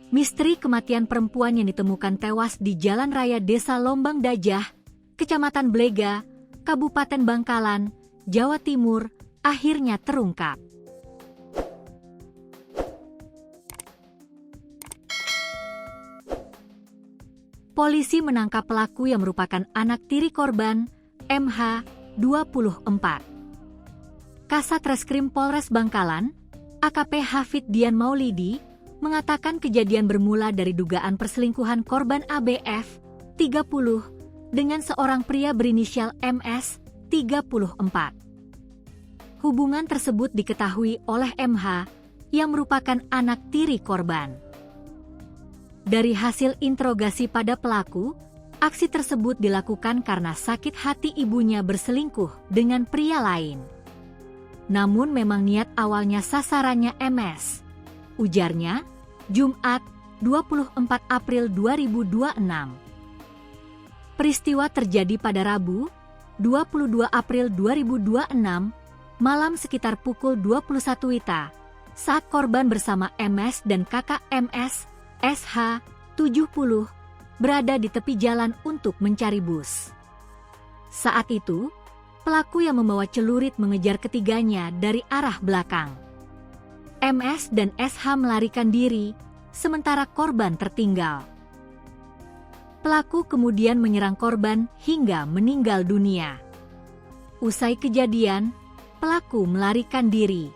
Misteri kematian perempuan yang ditemukan tewas di Jalan Raya Desa Lombang Dajah, Kecamatan Blega, Kabupaten Bangkalan, Jawa Timur, akhirnya terungkap. Polisi menangkap pelaku yang merupakan anak tiri korban, MH, 24. Kasat Reskrim Polres Bangkalan, AKP Hafid Dian Maulidi, mengatakan kejadian bermula dari dugaan perselingkuhan korban ABF, 30, dengan seorang pria berinisial MS, 34. Hubungan tersebut diketahui oleh MH, yang merupakan anak tiri korban. Dari hasil interogasi pada pelaku, aksi tersebut dilakukan karena sakit hati ibunya berselingkuh dengan pria lain. Namun memang niat awalnya sasarannya MS. Ujarnya, Jumat, 24 April 2026. Peristiwa terjadi pada Rabu, 22 April 2026, malam sekitar pukul 21 WITA, saat korban bersama MS dan kakak MS, SH, 70, berada di tepi jalan untuk mencari bus. Saat itu, pelaku yang membawa celurit mengejar ketiganya dari arah belakang. MS dan SH melarikan diri, sementara korban tertinggal. Pelaku kemudian menyerang korban hingga meninggal dunia. Usai kejadian, pelaku melarikan diri.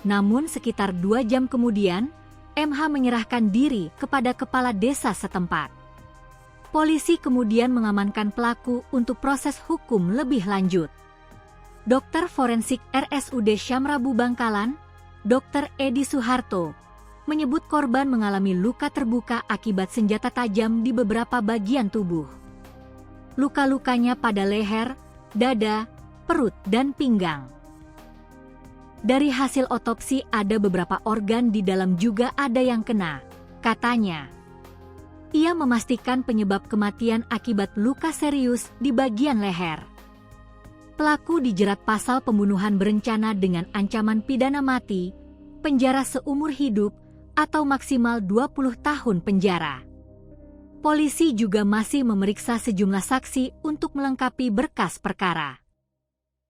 Namun sekitar 2 jam kemudian, MH menyerahkan diri kepada kepala desa setempat. Polisi kemudian mengamankan pelaku untuk proses hukum lebih lanjut. Dokter forensik RSUD Syamrabu Bangkalan, Dr. Edi Suharto, menyebut korban mengalami luka terbuka akibat senjata tajam di beberapa bagian tubuh. Luka-lukanya pada leher, dada, perut, dan pinggang. Dari hasil otopsi ada beberapa organ di dalam juga ada yang kena, katanya. Ia memastikan penyebab kematian akibat luka serius di bagian leher. Pelaku dijerat pasal pembunuhan berencana dengan ancaman pidana mati, penjara seumur hidup, atau maksimal 20 tahun penjara. Polisi juga masih memeriksa sejumlah saksi untuk melengkapi berkas perkara.